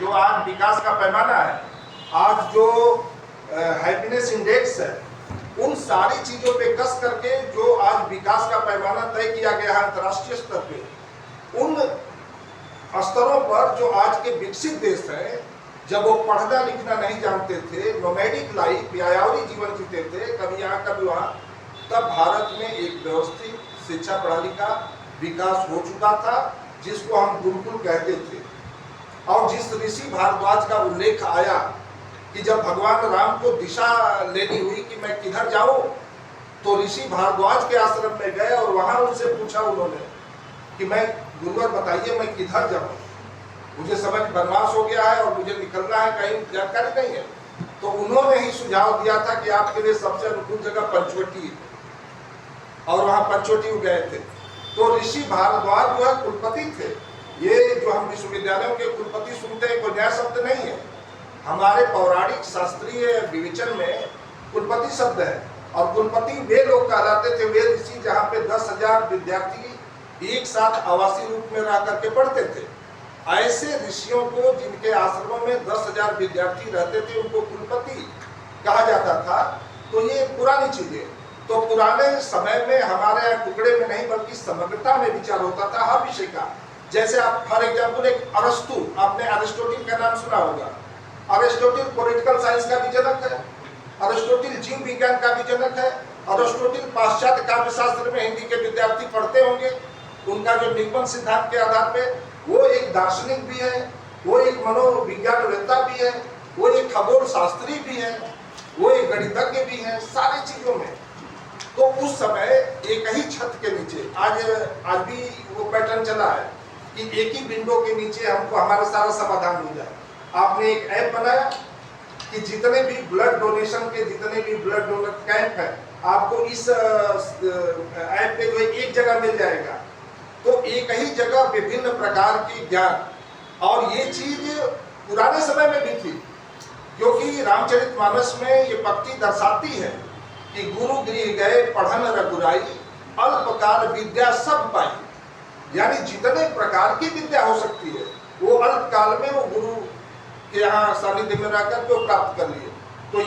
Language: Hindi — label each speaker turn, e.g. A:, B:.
A: जो आज विकास का पैमाना है, आज जो हैप्पीनेस इंडेक्स है, उन सारी चीजों पे कस करके जो आज विकास का पैमाना तय किया गया है अंतर्राष्ट्रीय स्तर पे, उन स्तरों पर जो आज के विकसित देश हैं, जब वो पढ़ना लिखना नहीं जानते थे, नोमैडिक लाइफ यायावरी जीवन जीते थे, कभी यहाँ कभी वहाँ, तब भारत में एक व्यवस्थित शिक्षा प्रणाली का विकास हो चुका था, जिसको हम गुरुकुल कहते थे। और जिस ऋषि भारद्वाज का उल्लेख आया कि जब भगवान राम को दिशा लेनी हुई कि मैं किधर जाऊं, तो ऋषि भारद्वाज के आश्रम में गए और वहां उनसे पूछा उन्होंने कि मैं गुरुवर बताइए मैं किधर जाऊं, मुझे समझ बनवास हो गया है और मुझे निकलना है, कहीं जानकारी नहीं है। तो उन्होंने ही सुझाव दिया था कि आपके लिए सबसे अनुकूल जगह पंचवटी है, और वहां पंचवटी गए थे। तो ऋषि भारद्वाज जो है कुलपति थे। ये जो हम विश्वविद्यालयों के कुलपति सुनते हैं कोई नया शब्द नहीं है, हमारे पौराणिक शास्त्रीय विवेचन में कुलपति शब्द है। और कुलपति वे लोग कहलाते थे, वे ऋषि जहाँ पे 10,000 विद्यार्थी एक साथ आवासीय रूप में रह करके पढ़ते थे। ऐसे ऋषियों को जिनके आश्रमों में 10,000 विद्यार्थी रहते थे, उनको कुलपति कहा जाता था। तो ये पुरानी चीजें, तो पुराने समय में हमारे यहाँ टुकड़े में नहीं बल्कि समग्रता में विचार होता था हर विषय का। जैसे आप फॉर एग्जाम्पल एक अरस्तु, आपने अरिस्टोटिल का नाम सुना होगा। अरिस्टोटिल पॉलिटिकल साइंस का भी जनक है, अरिस्टोटिल जीव विज्ञान का भी जनक है, अरिस्टोटिल पाश्चात्य काव्य शास्त्र में हिंदी के विद्यार्थी पढ़ते होंगे। उनका जो निगमन सिद्धांत के आधार पे वो एक दार्शनिक भी है, वो एक मनोविज्ञानवेत्ता भी है, वो एक खगोल शास्त्री भी है, वो एक गणितज्ञ भी है, सारी चीजों में। तो उस समय एक ही छत के नीचे, आज भी वो पैटर्न चला है कि एक ही विंडो के नीचे हमको हमारा सारा समाधान मिल जाए। आपने एक ऐप बनाया कि जितने भी ब्लड डोनेशन के जितने भी ब्लड डोनर कैंप है, आपको इस ऐप पे जो है एक जगह मिल जाएगा। तो एक ही जगह विभिन्न प्रकार की ज्ञान, और ये चीज पुराने समय में भी थी, क्योंकि रामचरितमानस में ये पंक्ति दर्शाती है कि गुरु गृह गए पढ़न रघुराई, अल्पकाल विद्या सब पाई। यानी जितने प्रकार की विद्या हो सकती है वो अल्पकाल में वो गुरु के यहाँ सानिध्य में रहकर के प्राप्त कर लिए।